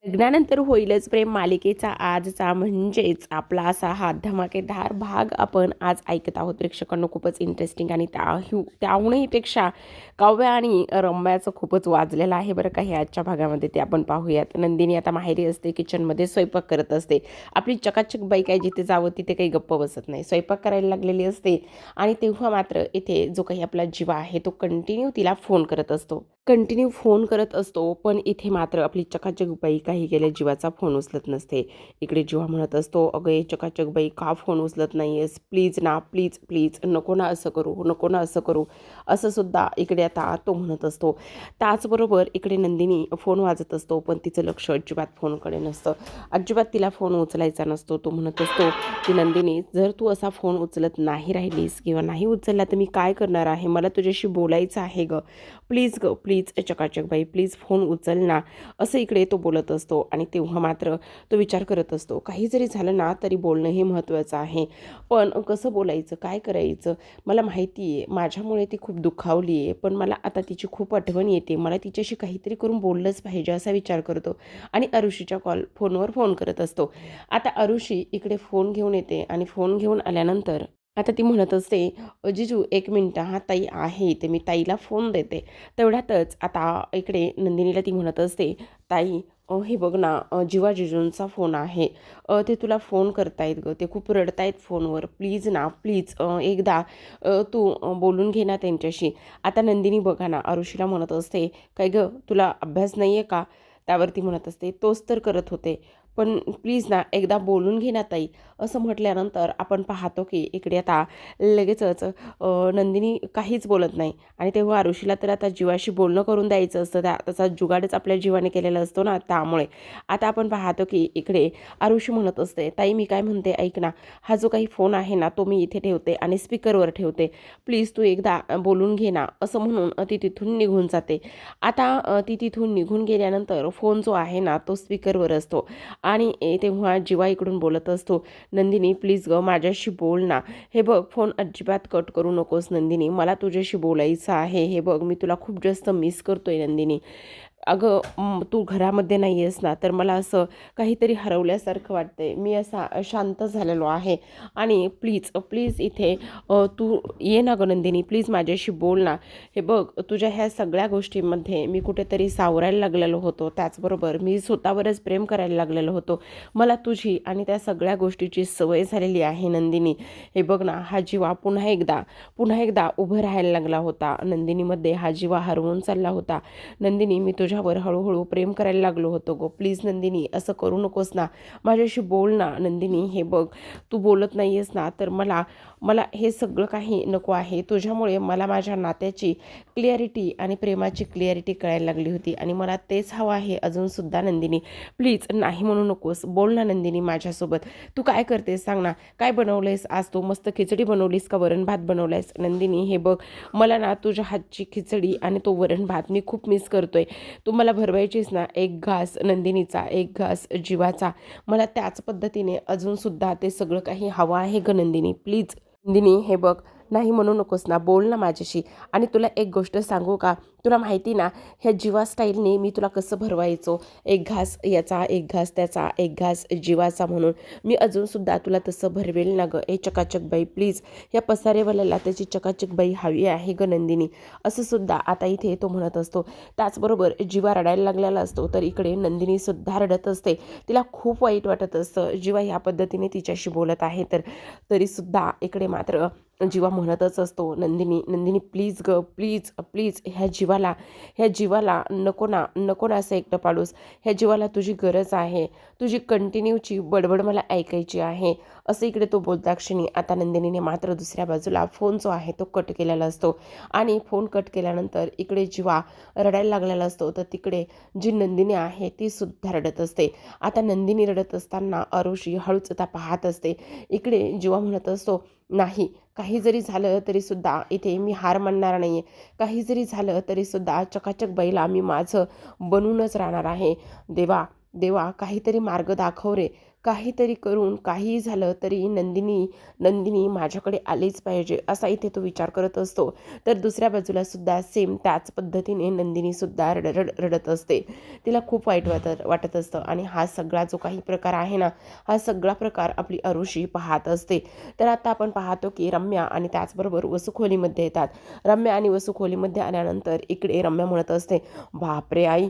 लग्नानंतर होईलच प्रेम मालिकेचा आजचा म्हणजेच आपला असा हा धमाकेदार भाग आपण आज ऐकत आहोत. प्रेक्षकांना खूपच इंटरेस्टिंग आणि त्याहूनही पेक्षा काव्या आणि रम्याचं खूपच वाजलेलं आहे बरं का हे आजच्या भागामध्ये, ते आपण पाहूयात. नंदिनी आता माहेरी असते, किचनमध्ये स्वयंपाक करत असते. आपली चकाचक बाई काय जिथे जावं तिथे काही गप्प बसत नाही, स्वयंपाक करायला लागलेली असते. आणि तेव्हा मात्र इथे जो काही आपला जीवा आहे तो कंटिन्यू तिला फोन करत असतो, पण इथे मात्र आपली चकाचक बाई काही गेल्या जीवाचा फोन उचलत नसते. इकडे जीवा म्हणत असतो, अगं ये चकाचक बाई का फोन उचलत नाहीयेस, प्लीज ना, प्लीज प्लीज, नको ना असं करू, नको ना असं करू, असं सुद्धा इकडे आता तो म्हणत असतो. त्याचबरोबर इकडे नंदिनी फोन वाजत असतो, पण तिचं लक्ष अजिबात फोनकडे नसतं, अजिबात तिला फोन उचलायचा नसतो. तो म्हणत असतो की नंदिनी, जर तू असा फोन उचलत नाही राहिलीस किंवा नाही उचलला तर मी काय करणार आहे, मला तुझ्याशी बोलायचं आहे ग प्लीज चकाचक बाई, प्लीज फोन उचल ना, असं इकडे तो बोलत असतो. आणि तेव्हा मात्र तो विचार करत असतो, काही जरी झालं ना तरी बोलणं हे महत्त्वाचं आहे, पण कसं बोलायचं, काय करायचं, मला माहिती आहे माझ्यामुळे ती खूप दुखावली आहे, पण मला आता तिची खूप आठवण येते, मला तिच्याशी काहीतरी करून बोललंच पाहिजे असा विचार करतो. आणि आरुषीच्या फोनवर फोन करत असतो. आता आरुषी इकडे फोन घेऊन येते आणि फोन घेऊन आल्यानंतर आता ती म्हणत असते, जिजू एक मिनटं, हा ताई आहे ते मी ताईला फोन देते. तेवढ्यातच आता इकडे नंदिनीला ती म्हणत असते, ताई हे बघ ना, जीवा जिजूंचा फोन आहे, ते तुला फोन करतायत गं, ते खूप रडतायत फोनवर, प्लीज ना प्लीज, एकदा तू बोलून घे ना त्यांच्याशी. आता नंदिनी बघा ना आरुषीला म्हणत असते, काय गं तुला अभ्यास नाही आहे का, त्यावरती म्हणत असते, तोच तर करत होते, पण प्लीज ना एकदा बोलून घे ना ताई. असं म्हटल्यानंतर आपण पाहतो की इकडे आता लगेचच नंदिनी काहीच बोलत नाही. आणि तेव्हा आरुषीला तर आता जीवाशी बोलणं करून द्यायचं असतं, त्याचा जुगाडच आपल्या जीवाने केलेला असतो ना, त्यामुळे आता आपण पाहतो की इकडे आरुषी म्हणत असते, ताई मी काय म्हणते ऐक ना, हा जो काही फोन आहे ना तो मी इथे ठेवते आणि स्पीकरवर ठेवते, प्लीज तू एकदा बोलून घे ना, असं म्हणून ती तिथून निघून जाते. आता ती तिथून निघून गेल्यानंतर फोन जो आहे ना तो स्पीकरवर असतो. आणि तेव्हा जीवा इकडून बोलत असतो, नंदिनी प्लीज गं माझ्याशी बोल ना, हे बघ फोन अजिबात कट करू नकोस नंदिनी, मला तुझ्याशी बोलायचं आहे, हे बघ मी तुला खूप जास्त मिस करतोय नंदिनी. अगं तू घरामध्ये नाही आहेस ना, तर मला असं काहीतरी हरवल्यासारखं वाटतंय, मी असा शांत झालेलो आहे. आणि प्लीज प्लीज इथे तू ये ना गं नंदिनी, प्लीज माझ्याशी बोल ना. हे बघ तुझ्या ह्या सगळ्या गोष्टींमध्ये मी कुठेतरी सावरायला लागलेलो होतो, त्याचबरोबर मी स्वतःवरच प्रेम करायला लागलेलो होतो, मला तुझी आणि त्या सगळ्या गोष्टीची सवय झालेली आहे नंदिनी. हे बघ ना, हा जीवा पुन्हा एकदा उभं राहायला लागला होता, नंदिनीमध्ये हा जीवा हरवून चालला होता. नंदिनी मी तुझ्यावर हळूहळू प्रेम करायला लागलो होतो गो, प्लीज नंदिनी असं करू नकोस ना, माझ्याशी बोल ना नंदिनी. हे बघ तू बोलत नाही आहेस ना, तर मला मला हे सगळं काही नको आहे, तुझ्यामुळे मला माझ्या नात्याची क्लिअरिटी आणि प्रेमाची क्लिअरिटी कळायला लागली होती आणि मला तेच हवं आहे अजूनसुद्धा नंदिनी. प्लीज नाही म्हणू नकोस, बोल ना नंदिनी माझ्यासोबत. तू काय करतेस सांग ना, काय बनवलंयस आज, तू मस्त खिचडी बनवलीस का वरण भात बनवलायस नंदिनी. हे बघ मला ना तुझ्या हातची खिचडी आणि तो वरण भात मी खूप मिस करतोय, तू मला भरवायचीस ना, एक घास नंदिनीचा एक घास जीवाचा, मला त्याच पद्धतीने अजूनसुद्धा ते सगळं काही हवं आहे ग नंदिनी. प्लीज नंदिनी हे बघ, नाही म्हणू नकोस ना, बोल ना माझ्याशी. आणि तुला एक गोष्ट सांगू का, तुला माहिती ना ह्या जीवा स्टाईलने मी तुला कसं भरवायचो, एक घास याचा एक घास त्याचा एक घास जीवाचा म्हणून, मी अजूनसुद्धा तुला तसं भरवेल ना गं. ए चकाचक बाई प्लीज, या पसारेवाल्याला त्याची चकाचक बाई हवी आहे ग नंदिनी, असं सुद्धा आता इथे तो म्हणत असतो. त्याचबरोबर जीवा रडायला लागलेला असतो, तर इकडे नंदिनीसुद्धा रडत असते, तिला खूप वाईट वाटत असतं जीवा ह्या पद्धतीने तिच्याशी बोलत आहे तर. तरीसुद्धा इकडे मात्र जीवा म्हणतच असतो, नंदिनी नंदिनी प्लीज ग प्लीज प्लीज, ह्या जीवाला नको ना असं एकटं पाडूस, ह्या जीवाला तुझी गरज आहे, तुझी कंटिन्यूची बडबड मला ऐकायची आहे, असं इकडे तो बोलता क्षणी आता नंदिनीने मात्र दुसऱ्या बाजूला फोन जो आहे तो कट केलेला असतो. आणि फोन कट केल्यानंतर इकडे जीवा रडायला लागलेला असतो, तर तिकडे जी नंदिनी आहे ती सुद्धा रडत असते. आता नंदिनी रडत असताना आरुषी हळूच आता पाहत असते. इकडे जीवा म्हणत असतो, नाही काही जरी झालं तरीसुद्धा इथे मी हार मानणार नाही आहे, काही जरी झालं तरीसुद्धा चकाचक बाईला मी माझं बनूनच राहणार आहे. देवा देवा काहीतरी मार्ग दाखव रे, काहीतरी करून काहीही झालं तरी नंदिनी माझ्याकडे आलीच पाहिजे असा इथे तो विचार करत असतो. तर दुसऱ्या बाजूला सुद्धा सेम त्याच पद्धतीने नंदिनीसुद्धा रडत असते. तिला खूप वाईट वाटत असतं आणि हा सगळा जो काही प्रकार आहे ना, हा सगळा प्रकार आपली अरुषी पाहत असते. तर आता आपण पाहतो की रम्या आणि त्याचबरोबर वसू खोलीमध्ये येतात. रम्या आणि वसू खोलीमध्ये आल्यानंतर इकडे रम्या म्हणत असते, बापरे आई,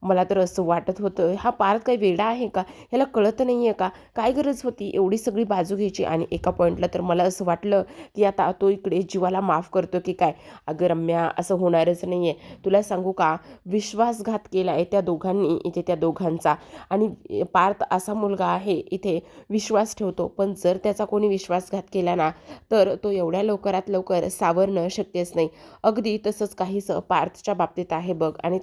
मला तर असं वाटत होतं हा पार्थ काही वेडा आहे का, ह्याला कळत नाही आहे का, काय गरज होती एवढी सगळी बाजू घ्यायची. आणि एका पॉईंटला तर मला असं वाटलं की आता तो इकडे जीवाला माफ करतो की काय. अगं रम्या, असं होणारच नाही आहे. तुला सांगू का, विश्वासघात केला आहे त्या दोघांनी इथे, त्या दोघांचा. आणि पार्थ असा मुलगा आहे इथे विश्वास ठेवतो, पण जर त्याचा कोणी विश्वासघात केला ना तर तो एवढ्या लवकरात लवकर सावरणं शक्यच नाही. अगदी तसंच काहीसं पार्थच्या बाबतीत आहे बघ. आणि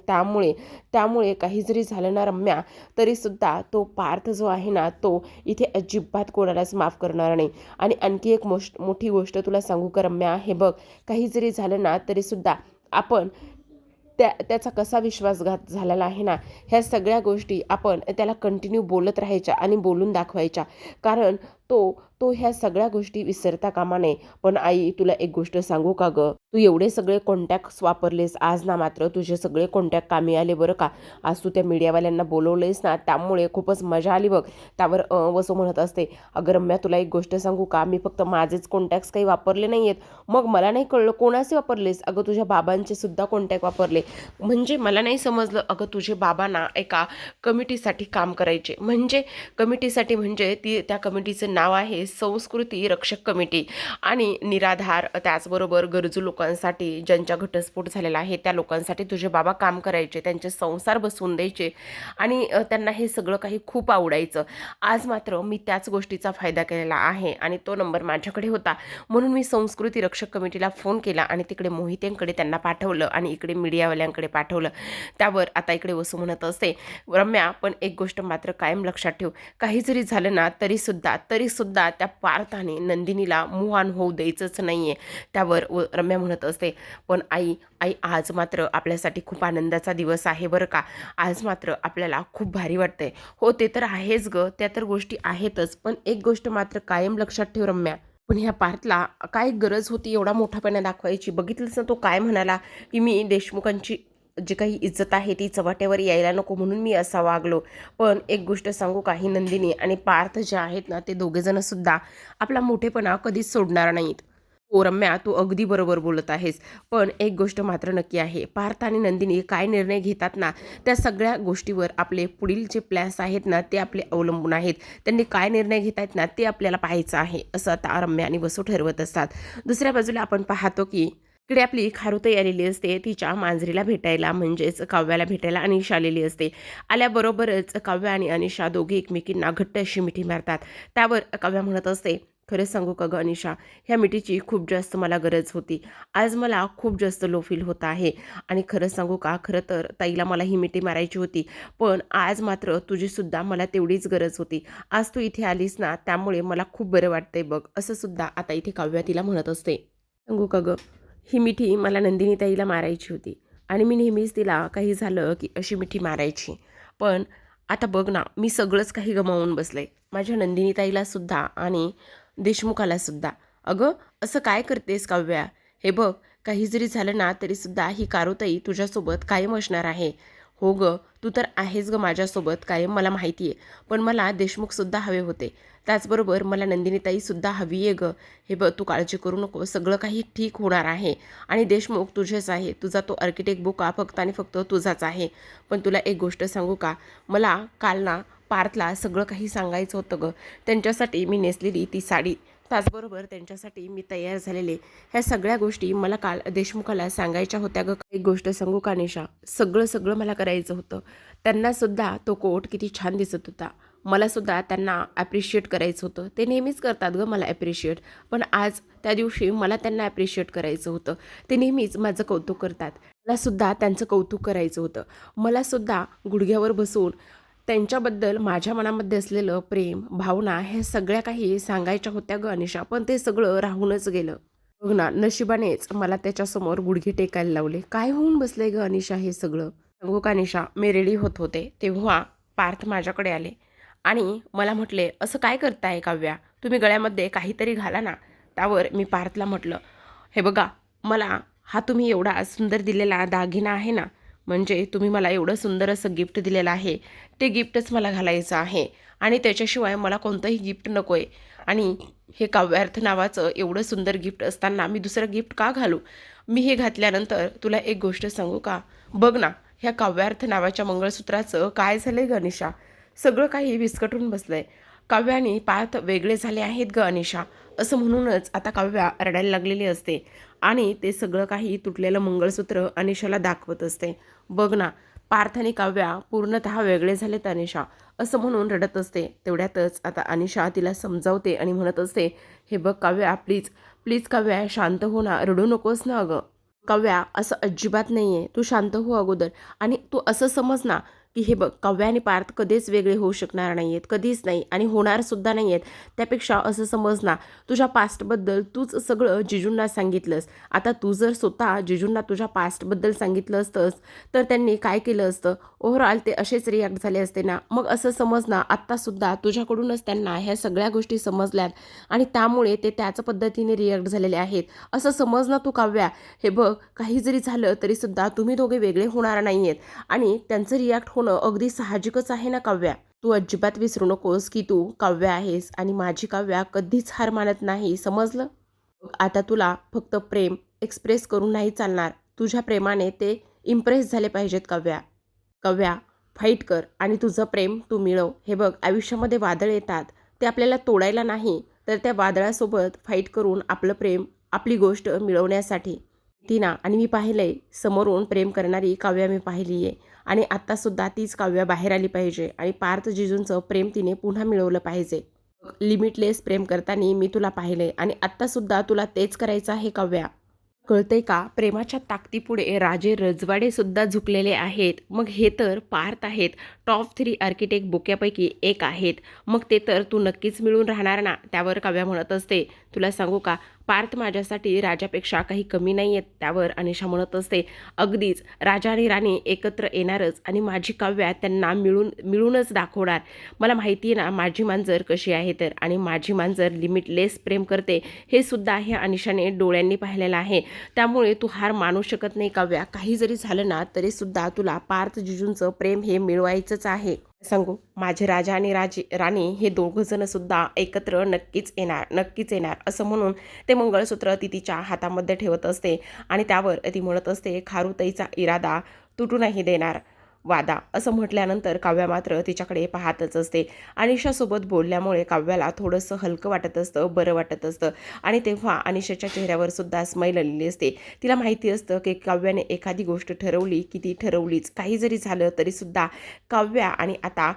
त्यामुळे काही जरी झालं ना रम्या, तरीसुद्धा तो पार्थ जो आहे ना तो इथे अजिबात कोणालाच माफ करणार नाही. आणि आणखी एक मोठी गोष्ट तुला सांगू का रम्या, हे बघ, काही जरी झालं ना तरीसुद्धा आपण त्याचा कसा विश्वासघात झालेला आहे ना, ह्या सगळ्या गोष्टी आपण त्याला कंटिन्यू बोलत राहायच्या आणि बोलून दाखवायच्या. कारण तो ह्या सगळ्या गोष्टी विसरता कामा नये. पण आई, तुला एक गोष्ट सांगू का गं, तू एवढे सगळे कॉन्टॅक्ट्स वापरलेस आज ना, मात्र तुझे सगळे कॉन्टॅक्ट कामी आले बरं का. आज तू त्या मीडियावाल्यांना बोलवलेस ना, त्यामुळे खूपच मजा आली बघ. त्यावर वसू म्हणत असते, अगं रम्या, तुला एक गोष्ट सांगू का, मी फक्त माझेच कॉन्टॅक्ट्स काही वापरले नाही आहेत. मग मला नाही कळलं कोणाचे वापरलेस. अगं तुझ्या बाबांचे सुद्धा कॉन्टॅक्ट वापरले. म्हणजे मला नाही समजलं. अगं तुझे बाबा ना एका कमिटीसाठी काम करायचे. म्हणजे कमिटीसाठी, म्हणजे त्या कमिटीचं नाव आहे संस्कृती रक्षक कमिटी. आणि निराधार, त्याचबरोबर गरजू लोकांसाठी, ज्यांच्या घटस्फोट झालेला आहे त्या लोकांसाठी तुझे बाबा काम करायचे, त्यांचे संसार बसवून द्यायचे. आणि त्यांना हे सगळं काही खूप आवडायचं. आज मात्र मी त्याच गोष्टीचा फायदा केलेला आहे आणि तो नंबर माझ्याकडे होता, म्हणून मी संस्कृती रक्षक कमिटीला फोन केला आणि तिकडे मोहितेंकडे त्यांना पाठवलं आणि इकडे मीडियावाल्यांकडे पाठवलं. त्यावर आता इकडे वसू म्हणत असते, रम्या, पण एक गोष्ट मात्र कायम लक्षात ठेव, काही जरी झालं ना तरीसुद्धा त्या पार्थाने नंदिनीला मुहान होऊ द्यायचंच नाहीये. त्यावर रम्या म्हणत असते, पण आई, आज मात्र आपल्यासाठी खूप आनंदाचा दिवस आहे बरं का. आज मात्र आपल्याला खूप भारी वाटतंय. हो, ते तर आहेच ग, त्या तर गोष्टी आहेतच, पण एक गोष्ट मात्र कायम लक्षात ठेव रम्या, पण ह्या पार्थला काय गरज होती एवढा मोठापणा दाखवायची. बघितलंच ना तो काय म्हणाला की मी देशमुखांची जी काही इज्जत आहे ती चव्हाट्यावर यायला नको म्हणून मी असा वागलो. पण एक गोष्ट सांगू का, ही नंदिनी आणि पार्थ जे आहेत ना ते दोघेजण सुद्धा आपला मोठेपणा कधीच सोडणार नाहीत. हो रम्या, तू अगदी बरोबर बोलत आहेस. पण एक गोष्ट मात्र नक्की आहे, पार्थ आणि नंदिनी काय निर्णय घेतात ना त्या सगळ्या गोष्टीवर आपले पुढील जे प्लॅन्स आहेत ना ते आपले अवलंबून आहेत. त्यांनी काय निर्णय घेत आहेत ना ते आपल्याला पाहायचं आहे, असं आता रम्या आणि वसू ठरवत असतात. दुसऱ्या बाजूला आपण पाहतो की इकडे आपली खारुताई आलेली असते तिच्या मांजरीला भेटायला, म्हणजेच काव्याला भेटायला अनिशा आलेली असते. आल्याबरोबरच काव्या आणि अनिशा दोघे एकमेकींना घट्ट अशी मिठी मारतात. त्यावर काव्या म्हणत असते, खरंच सांगू का गं अनिशा, ह्या मिठीची खूप जास्त मला गरज होती. आज मला खूप जास्त लो फील होत आहे. आणि खरंच सांगू का, खरं तर ताईला मला ही मिठी मारायची होती, पण आज मात्र तुझीसुद्धा मला तेवढीच गरज होती. आज तू इथे आलीस ना त्यामुळे मला खूप बरं वाटतंय बघ, असं सुद्धा आता इथे काव्या तिला म्हणत असते. सांगू का गं, ही मिठी मला नंदिनी ताईला मारायची होती आणि मी नेहमीच तिला काही झालं की अशी मिठी मारायची. पण आता बघ ना, मी सगळंच काही गमावून बसले, माझ्या नंदिनी ताईला सुद्धा आणि देशमुखाला सुद्धा. अगं असं काय करतेस काव्या, हे बघ, काही जरी झालं ना तरीसुद्धा ही कारुताई तुझ्यासोबत कायम असणार आहे. हो गं, तू तर आहेस गं माझ्यासोबत कायम, मला माहिती आहे. पण मला देशमुखसुद्धा हवे होते, त्याचबरोबर मला नंदिनीताईसुद्धा हवी आहे गं. हे बघ, तू काळजी करू नको, सगळं काही ठीक होणार आहे. आणि देशमुख तुझेच आहे, तुझा तो आर्किटेक्ट बुक हा फक्त आणि फक्त तुझाच आहे. पण तुला एक गोष्ट सांगू का, मला काल ना पार्थला सगळं काही सांगायचं होतं गं. त्यांच्यासाठी मी नेसलेली ती साडी, त्याचबरोबर त्यांच्यासाठी मी तयार झालेले, ह्या सगळ्या गोष्टी मला काल देशमुखाला सांगायच्या होत्या गं. एक गोष्ट सांगू का निशा, सगळं मला करायचं होतं. त्यांनासुद्धा तो कोट किती छान दिसत होता, मलासुद्धा त्यांना ॲप्रिशिएट करायचं होतं. ते नेहमीच करतात गं मला ॲप्रिशिएट, पण आज त्या दिवशी मला त्यांना ॲप्रिशिएट करायचं होतं. ते नेहमीच माझं कौतुक करतात, मलासुद्धा त्यांचं कौतुक करायचं होतं. मलासुद्धा गुडघ्यावर बसून त्यांच्याबद्दल माझ्या मनामध्ये असलेलं प्रेम, भावना ह्या सगळ्या काही सांगायच्या होत्या गं अनिशा, पण ते सगळं राहूनच गेलं. बघ ना, नशिबानेच मला त्याच्यासमोर गुडघे टेकायला लावले. काय होऊन बसले गं अनिशा हे सगळं. सांगू का अनिशा, मी रेडी होत होते तेव्हा पार्थ माझ्याकडे आले आणि मला म्हटले, "असं काय करताय काव्या? तुम्ही गळ्यामध्ये काहीतरी घाला ना." त्यावर मी पार्थला म्हटलं, "हे बघा, मला हा तुम्ही एवढा सुंदर दिलेला दागिना आहे ना, म्हणजे तुम्ही मला एवढं सुंदर असं गिफ्ट दिलेलं आहे, ते गिफ्टच मला घालायचं आहे आणि त्याच्याशिवाय मला कोणतंही गिफ्ट नको आहे. आणि हे काव्यार्थ नावाचं एवढं सुंदर गिफ्ट असताना मी दुसरं गिफ्ट का घालू? मी हे घातल्यानंतर तुला एक गोष्ट सांगू का? बघ ना, ह्या काव्यार्थ नावाच्या मंगळसूत्राचं काय झालंय ग अनिशा? सगळं काही विस्कटून बसलंय. काव्य आणि पार्थ वेगळे झाले आहेत ग अनिशा." असं म्हणूनच आता काव्या रडायला लागलेली असते आणि ते सगळं काही तुटलेलं मंगळसूत्र अनिशाला दाखवत असते. "बघ ना, पार्थ आणि काव्या पूर्णतः वेगळे झालेत अनिशा." असं म्हणून रडत असते. तेवढ्यातच आता अनिशा तिला समजावते आणि म्हणत असते, "हे बघ काव्या, प्लीज प्लीज काव्या, शांत हो ना, रडू नकोस ना अगं. काव्या, असं अजिबात नाही आहे, तू शांत हो अगोदर. आणि तू असं समज ना, की हे बघ, काव्या आणि पार्थ कधीच वेगळे होऊ शकणार नाही आहेत, कधीच नाही, आणि होणारसुद्धा नाही आहेत. त्यापेक्षा असं समज ना, तुझ्या पास्टबद्दल तूच सगळं जिजूंना सांगितलंस. आता तू जर स्वतः जिजूंना तुझ्या पास्टबद्दल सांगितलं असतंस, तर त्यांनी काय केलं असतं? ओव्हरऑल ते असेच रिॲक्ट झाले असते ना. मग असं समज ना, आत्तासुद्धा तुझ्याकडूनच त्यांना ह्या सगळ्या गोष्टी समजल्यात आणि त्यामुळे ते त्याच पद्धतीने रिॲक्ट झालेले आहेत. असं समज ना तू काव्या. हे बघ, काही जरी झालं तरीसुद्धा तुम्ही दोघे वेगळे होणार नाही आहेत आणि त्यांचं रिॲक्ट होणं अगदी साहजिकच आहे ना काव्या. तू अजिबात विसरू नकोस की तू काव्या आहेस आणि माझी काव्या कधीच हार मानत नाही, समजलं? आता तुला फक्त प्रेम एक्सप्रेस करून नाही चालणार. तुझ्या प्रेमाने ते इम्प्रेस झाले पाहिजेत काव्या. काव्या, फाईट कर आणि तुझं प्रेम तू मिळव. हे बघ, आयुष्यामध्ये वादळ येतात, ते आपल्याला तोडायला नाही, तर त्या वादळासोबत फाईट करून आपलं प्रेम, आपली गोष्ट मिळवण्यासाठी. टीना, आणि मी पाहिलंय, समोरून प्रेम करणारी काव्या मी पाहिली आहे आणि आत्तासुद्धा तीच काव्या बाहेर आली पाहिजे आणि पार्थ जिजूंचं प्रेम तिने पुन्हा मिळवलं पाहिजे. लिमिटलेस प्रेम करताना मी तुला पाहिलंय आणि आत्तासुद्धा तुला तेच करायचं आहे काव्या. कळतंय का? प्रेमाच्या ताकदीपुढे राजे रजवाडे सुद्धा झुकलेले आहेत. मग हे तर पार्थ आहेत, टॉप 3 आर्किटेक्ट बोक्यापैकी एक आहेत. मग ते तर तू नक्कीच मिळून राहणार ना. त्यावर काव्या म्हणत असते, "तुला सांगू का, पार्थ माझ्यासाठी राजापेक्षा काही कमी नाही आहेत." त्यावर अनिशा म्हणत असते, "अगदीच, राजा आणि राणी एकत्र येणारच आणि माझी काव्या त्यांना मिळूनच दाखवणार. मला माहिती आहे ना माझी मांजर कशी आहे तर, आणि माझी मांजर लिमिटलेस प्रेम करते, हे सुद्धा ह्या अनिशाने डोळ्यांनी पाहिलेलं आहे. त्यामुळे तू हार मानू शकत नाही काव्या. काही जरी झालं ना तरीसुद्धा तुला पार्थ जिजूंचं प्रेम हे मिळवायचंच आहे. सांगू, माझे राजा आणि राणी हे दोघंजण सुद्धा एकत्र नक्कीच येणार, नक्कीच येणार." असं म्हणून ते मंगळसूत्र ती तिच्या हातामध्ये ठेवत असते आणि त्यावर ती म्हणत असते, "खारुताईचा इरादा तुटू नाही देणार वादा." असं म्हटल्यानंतर काव्या मात्र तिच्याकडे पाहतच असते. अनिशासोबत बोलल्यामुळे काव्याला थोडंसं हलकं वाटत असतं, बरं वाटत असतं आणि तेव्हा अनिशाच्या चेहऱ्यावर सुद्धा स्माईल आलेली असते. तिला माहिती असतं की काव्याने एखादी गोष्ट ठरवली की ती ठरवलीच. काही जरी झालं तरीसुद्धा काव्या आणि आता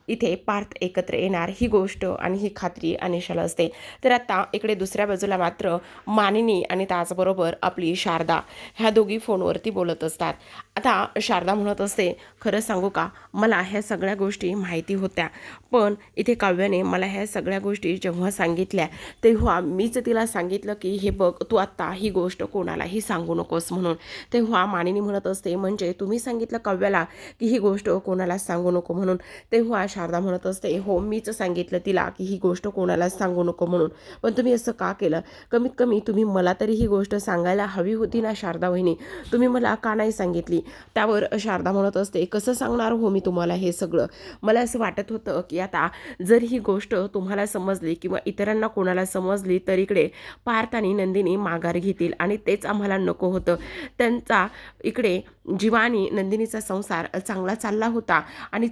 इथे पार्थ एकत्र येणार, ही गोष्ट आणि ही खात्री अनिशाला असते. तर आता इकडे दुसऱ्या बाजूला मात्र मानिनी आणि त्याचबरोबर आपली शारदा ह्या दोघी फोनवरती बोलत असतात. आता शारदा म्हणत असते, "खरं सांगू का, मला ह्या सगळ्या गोष्टी माहिती होत्या, पण इथे काव्याने मला ह्या सगळ्या गोष्टी जेव्हा सांगितल्या तेव्हा मीच तिला सांगितलं की हे बघ, तू आत्ता ही गोष्ट कोणालाही सांगू नकोस म्हणून." तेव्हा मानिनी म्हणत असते, "म्हणजे तुम्ही सांगितलं काव्याला की ही गोष्ट कोणाला सांगू नको म्हणून?" तेव्हा शारदा म्हणत असते, "हो, मीच सांगितलं तिला की ही गोष्ट कोणालाच सांगू नको म्हणून. पण तुम्ही असं का केलं? कमीत कमी तुम्ही मला तरी ही गोष्ट सांगायला हवी होती ना शारदा वहिनी, तुम्ही मला का नाही सांगितली?" त्यावर शारदा म्हणत असते, "कसं सांगणार हो मी तुम्हाला हे सगळं? मला असं वाटत होतं की आता जर ही गोष्ट तुम्हाला समजली किंवा इतरांना कोणाला समजली तर इकडे पार्थ आणि नंदिनी माघार घेतील आणि तेच आम्हाला नको होतं. त्यांचा इकडे जीवा आणि नंदिनीचा संसार चांगला चालला होता आणि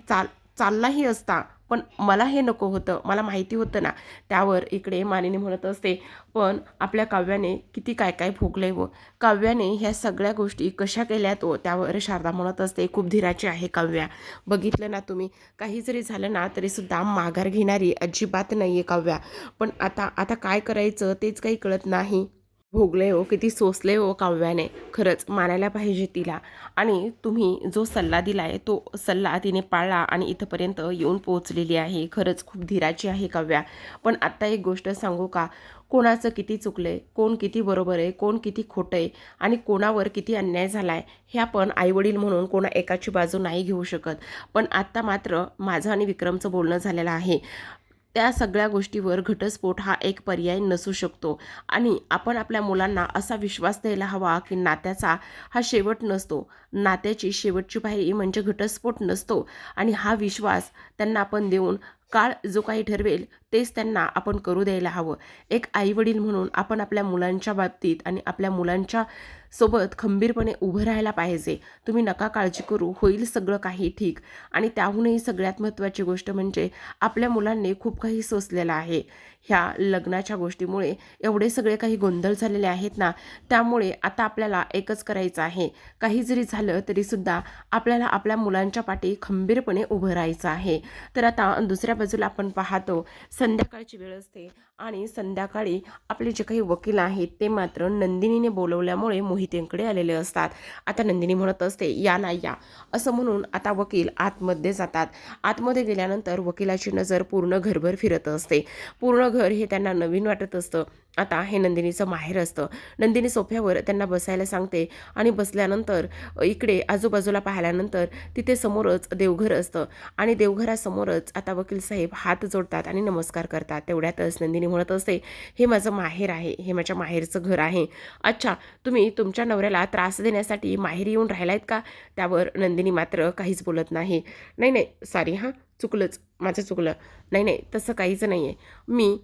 चाललाही असता, पण मला हे नको होतं, मला माहिती होतं ना." त्यावर इकडे मानिनी म्हणत असते, "पण आपल्या काव्याने किती काय काय भोगलंय व काव्याने ह्या सगळ्या गोष्टी कशा केल्यात व." त्यावर शारदा म्हणत असते, "खूप धीराची आहे काव्या. बघितलं ना तुम्ही, काही जरी झालं ना तरीसुद्धा माघार घेणारी अजिबात नाही आहे काव्या. पण आता आता काय करायचं तेच काही कळत नाही." भोगले हो, किती सोसले हो काव्याने. खरंच मानायला पाहिजे तिला. आणि तुम्ही जो सल्ला दिलाय तो सल्ला तिने पाळला आणि इथपर्यंत येऊन पोहोचलेली आहे. खरंच खूप धीराची आहे काव्या. पण आत्ता एक गोष्ट सांगू का? कोणाचं किती चुकलंय, कोण किती बरोबर आहे, कोण किती खोटं आहे आणि कोणावर किती अन्याय झालाय, हे आपण आईवडील म्हणून कोणा एकाची बाजू नाही घेऊ शकत. पण आत्ता मात्र माझं आणि विक्रमचं बोलणं झालेलं आहे. त्या सगळ्या गोष्टीवर घटस्फोट हा एक पर्याय नसू शकतो आणि आपण आपल्या मुलांना असा विश्वास द्यायला हवा की नात्याचा हा शेवट नसतो. नात्याची शेवटची पायरी म्हणजे घटस्फोट नसतो आणि हा विश्वास त्यांना आपण देऊन काळ जो काही ठरवेल तेच त्यांना आपण करू द्यायला हवं. एक आईवडील म्हणून आपण आपल्या मुलांच्या बाबतीत आणि आपल्या मुलांच्या सोबत खंबीरपणे उभं राहायला पाहिजे. तुम्ही नका काळजी करू, होईल सगळं काही ठीक. आणि त्याहूनही सगळ्यात महत्त्वाची गोष्ट म्हणजे आपल्या मुलांनी खूप काही सोसलेलं आहे. ह्या लग्नाच्या गोष्टीमुळे एवढे सगळे काही गोंधळ झालेले आहेत ना, त्यामुळे आता आपल्याला एकच करायचं आहे. काही जरी झालं तरीसुद्धा आपल्याला आपल्या मुलांच्या पाठी खंबीरपणे उभं राहायचं आहे. तर आता दुसऱ्या बाजूला आपण पाहतो संध्याकाळची वेळ असते आणि संध्याकाळी आपले जे काही वकील आहेत ते मात्र नंदिनीने बोलवल्यामुळे मोहितेंकडे आलेले असतात. आता नंदिनी म्हणत असते, या ना या, असं म्हणून आता वकील आतमध्ये जातात. आतमध्ये गेल्यानंतर वकिलाची नजर पूर्ण घरभर फिरत असते. पूर्ण घर हे त्यांना नवीन वाटत असतं. आता हे नंदिनीचं माहेर असतं. नंदिनी सोफ्यावर त्यांना बसायला सांगते आणि बसल्यानंतर इकडे आजूबाजूला पाहिल्यानंतर तिथे समोरच देवघर असतं आणि देवघरासमोरच आता वकील साहेब हात जोडतात आणि नमस्कार करतात. तेवढ्यातच नंदिनी म्हणत असते, हे माझं माहेर आहे, हे माझ्या माहेरचं घर आहे. अच्छा, तुम्ही तुमच्या नवऱ्याला त्रास देण्यासाठी माहेरी येऊन राहिलायत का? त्यावर नंदिनी मात्र काहीच बोलत नाही. नाही नाही, सॉरी हां, चुकलंच, माझं चुकलं. नाही नाही, तसं काहीच नाही आहे. मी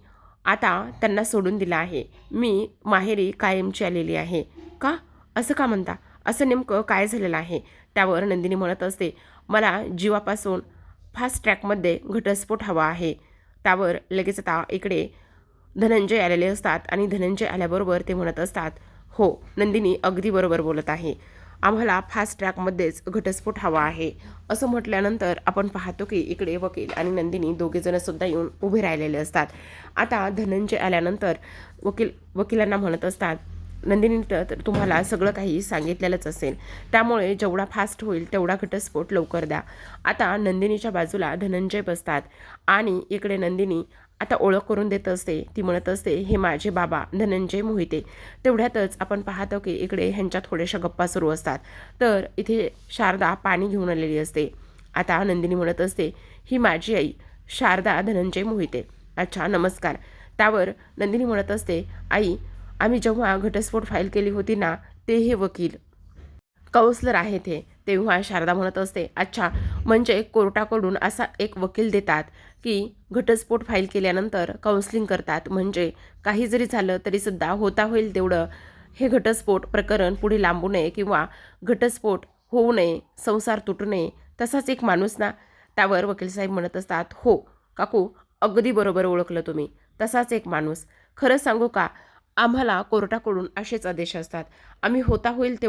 आता त्यांना सोडून दिलं आहे. मी माहेरी कायमची आलेली आहे. का? असं का म्हणता? असं नेमकं काय झालेलं आहे? त्यावर नंदिनी म्हणत असते, मला जीवापासून फास्ट ट्रॅकमध्ये घटस्फोट हवा आहे. त्यावर लगेच आता इकडे धनंजय आलेले असतात आणि धनंजय आल्याबरोबर ते म्हणत असतात, हो नंदिनी अगदी बरोबर बोलत आहे. आम्हाला फास्ट ट्रॅकमध्येच घटस्फोट हवा आहे. असं म्हटल्यानंतर आपण पाहतो की इकडे वकील आणि नंदिनी दोघेजणसुद्धा येऊन उभे राहिलेले असतात. आता धनंजय आल्यानंतर वकिलांना म्हणत असतात, नंदिनी तर तुम्हाला सगळं काही सांगितलेलंच असेल, त्यामुळे जेवढा फास्ट होईल तेवढा घटस्फोट लवकर द्या. आता नंदिनीच्या बाजूला धनंजय बसतात आणि इकडे नंदिनी आता ओळख करून देत असते. ती म्हणत असते, हे माझे बाबा धनंजय मोहिते. तेवढ्यातच आपण पाहतो की इकडे ह्यांच्या थोड्याशा गप्पा सुरू असतात. तर इथे शारदा पाणी घेऊन आलेली असते. आता नंदिनी म्हणत असते, ही माझी आई शारदा धनंजय मोहिते. अच्छा, नमस्कार. त्यावर नंदिनी म्हणत असते, आई आम्ही जेव्हा घटस्फोट फाईल केली होती ना, ते हे वकील काउन्सलर आहेत हे. तेव्हा शारदा म्हणत असते, अच्छा, म्हणजे कोर्टाकडून असा एक वकील देतात की घटस्फोट फाईल केल्यानंतर काउन्सिलिंग करतात, म्हणजे काही जरी झालं तरीसुद्धा होता होईल तेवढं हे घटस्फोट प्रकरण पुढे लांबू नये किंवा घटस्फोट होऊ नये, संसार तुटू नये, तसाच एक माणूस ना. त्यावर वकील साहेब म्हणत असतात, हो काकू, अगदी बरोबर ओळखलं तुम्ही, तसाच एक माणूस. खरं सांगू का, आम्हाला कोर्टाकडून असेच आदेश असतात. आम्ही होता होईल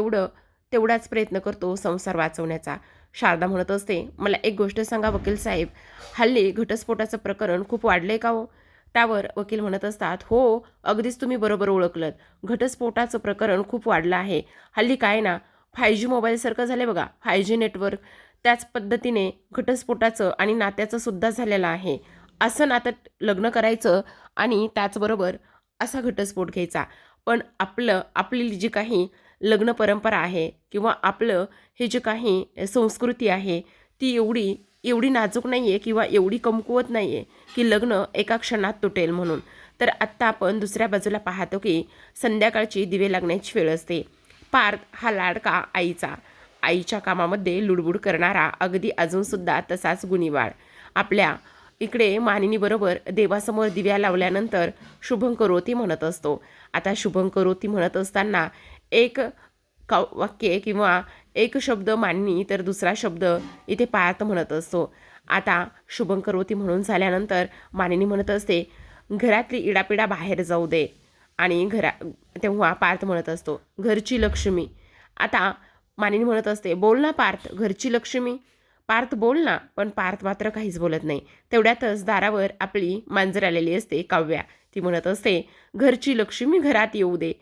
तेवढाच प्रयत्न करतो संसार वाचवण्याचा. शारदा म्हणत असते, मला एक गोष्ट सांगा वकील साहेब, हल्ली घटस्फोटाचं प्रकरण खूप वाढलंय का हो? त्यावर वकील म्हणत असतात, हो अगदीच तुम्ही बरोबर ओळखलं, घटस्फोटाचं प्रकरण खूप वाढलं आहे. हल्ली काय ना, 5G मोबाईलसारखं झालं बघा, 5G नेटवर्क, त्याच पद्धतीने घटस्फोटाचं आणि नात्याचं सुद्धा झालेलं आहे. असं नातं लग्न करायचं आणि त्याचबरोबर असा घटस्फोट घ्यायचा. पण आपली जी काही लग्न परंपरा आहे किंवा आपलं हे जे काही संस्कृती आहे, ती एवढी नाजूक नाही आहे किंवा एवढी कमकुवत नाही आहे की लग्न एका क्षणात तुटेल म्हणून. तर आत्ता आपण दुसऱ्या बाजूला पाहतो की संध्याकाळची दिवे लागण्याची वेळ असते. पार्थ हा लाडका आईच्या कामामध्ये लुडबुड करणारा, अगदी अजूनसुद्धा तसाच गुणीवाळ. आपल्या इकडे मानिनीबरोबर देवासमोर दिव्या लावल्यानंतर शुभं करोती म्हणत असतो. आता शुभं करोती म्हणत असताना एक वाक्य किंवा एक शब्द मानिनी तर दुसरा शब्द इथे पार्थ म्हणत असतो. आता शुभं करोती म्हणून झाल्यानंतर मानिनी म्हणत असते, घरातली इडापिडा बाहेर जाऊ दे. आणि तेव्हा पार्थ म्हणत असतो, घरची लक्ष्मी. आता मानिनी म्हणत असते, बोल ना पार्थ, घरची लक्ष्मी. पार्थ बोल ना. पण पार्थ मात्र काहीच बोलत नाही. तेवढ्यातच दारावर आपली मांजर आलेली असते काव्या. ती म्हणत असते, घरची लक्ष्मी घरात येऊ दे.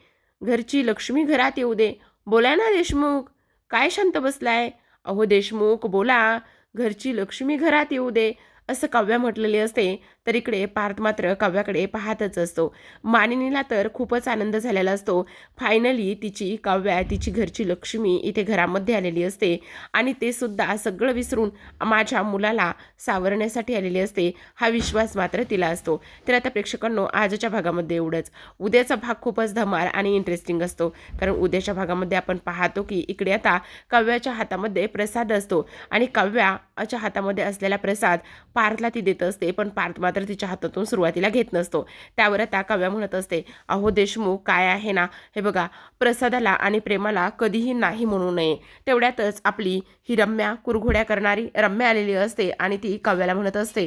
घरची लक्ष्मी घरात येऊ दे. बोला ना देशमुख, काय शांत बसलाय? अहो देशमुख बोला, घरची लक्ष्मी घरात येऊ दे, असं काव्या म्हटलेली असते. तर इकडे पार्थ मात्र काव्याकडे पाहतच असतो. मानिनीला तर खूपच आनंद झालेला असतो. फायनली तिची काव्या, तिची घरची लक्ष्मी इथे घरामध्ये आलेली असते आणि ते सुद्धा सगळं विसरून माझ्या मुलाला सावरण्यासाठी आलेली असते, हा विश्वास मात्र तिला असतो. तर आता प्रेक्षकांनो, आजच्या भागामध्ये एवढंच. उद्याचा भाग खूपच धमाल आणि इंटरेस्टिंग असतो, कारण उद्याच्या भागामध्ये आपण पाहतो की इकडे आता काव्याच्या हातामध्ये प्रसाद असतो आणि काव्याच्या हातामध्ये असलेला प्रसाद पार्थला ती देत असते, पण पार्थ मात्र तिच्या हातातून सुरुवातीला घेत नसतो. त्यावर आता काव्या म्हणत असते, अहो देशमुख, काय आहे ना, हे बघा, प्रसादाला आणि प्रेमाला कधीही नाही म्हणू नये. तेवढ्यातच आपली ही रम्या, कुरघोड्या करणारी रम्या आलेली असते आणि ती काव्याला म्हणत असते,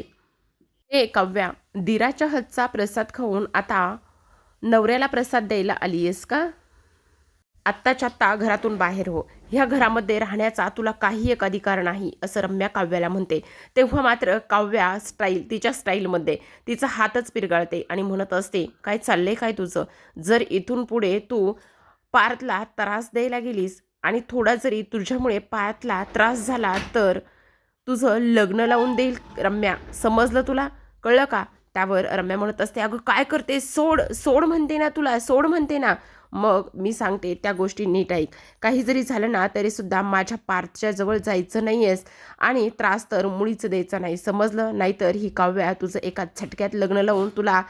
हे काव्या, दिराच्या हातचा प्रसाद खाऊन आता नवऱ्याला प्रसाद द्यायला आलीयस का? आत्ताच्या आत्ता घरातून बाहेर हो. ह्या घरामध्ये राहण्याचा तुला काही एक अधिकार नाही, असं रम्या काव्याला म्हणते. तेव्हा मात्र काव्या तिच्या स्टाईलमध्ये तिचा हातच पिरगाळते आणि म्हणत असते, काय चाललंय काय तुझं? जर इथून पुढे तू पार्थला त्रास द्यायला गेलीस आणि थोडा जरी तुझ्यामुळे पार्थला त्रास झाला तर तुझं लग्न लावून देईल रम्या, समजलं तुला? कळलं का? त्यावर रम्या म्हणत असते, अगं काय करते, सोड सोड म्हणते ना तुला, सोड म्हणते ना. मग मी सांगते त्या गोष्टी नीट ऐक. काही जरी झालं ना तरी सुद्धा माझ्या पार्थच्या जवळ जायचं नाही आहेस आणि त्रास तर मुळीच द्यायचा नाही, समजलं? नाहीतर ही काव्या तुझं एका झटक्यात लग्न लावून तुला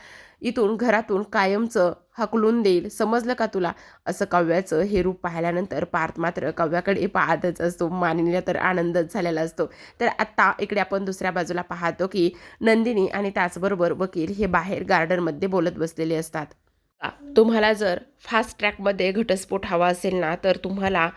इथून घरातून कायमचं हकलून देईल, समजलं का तुला? असं काव्याचं हे रूप पाहिल्यानंतर पार्थ मात्र काव्याकडे पाहतच असतो. मानिनीला तर आनंदच झालेला असतो. तर आत्ता इकडे आपण दुसऱ्या बाजूला पाहतो की नंदिनी आणि त्याचबरोबर वकील हे बाहेर गार्डनमध्ये बोलत बसलेले असतात. तुम्हाला जर फास्ट ट्रॅकमध्ये घटस्फोट हवा असेल ना, तर तुम्हाला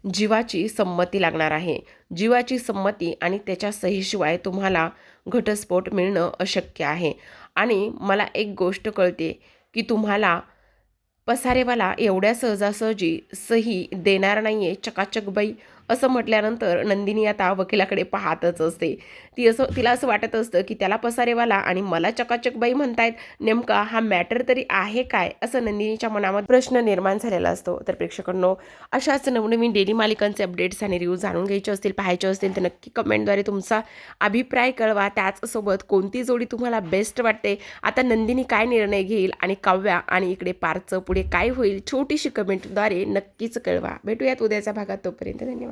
जीवाची संमती लागणार आहे. जीवाची संमती आणि त्याच्या सहीशिवाय तुम्हाला घटस्फोट मिळणं अशक्य आहे. आणि मला एक गोष्ट कळते की तुम्हाला पसारेवाला एवढ्या सहजासहजी सही देणार नाहीये चकाचक बाई. असं म्हटल्यानंतर नंदिनी आता वकिलाकडे पाहतच असते. तिला असं वाटत असतं की त्याला पसारेवाला आणि मला चकाचक बाई म्हणतायत, नेमका हा मॅटर तरी आहे काय, असं नंदिनीच्या मनामध्ये प्रश्न निर्माण झालेला असतो. तर प्रेक्षकांनो, अशाच नवनवीन डेली मालिकांचे अपडेट्स आणि रिव्ह्यू जाणून घ्यायचे असतील, पाहायचे असतील तर नक्की कमेंटद्वारे तुमचा अभिप्राय कळवा. त्याचसोबत कोणती जोडी तुम्हाला बेस्ट वाटते, आता नंदिनी काय निर्णय घेईल आणि काव्या आणि इकडे पार्थचं पुढे काय होईल, छोटीशी कमेंटद्वारे नक्कीच कळवा. भेटूयात उद्याच्या भागात. तोपर्यंत धन्यवाद.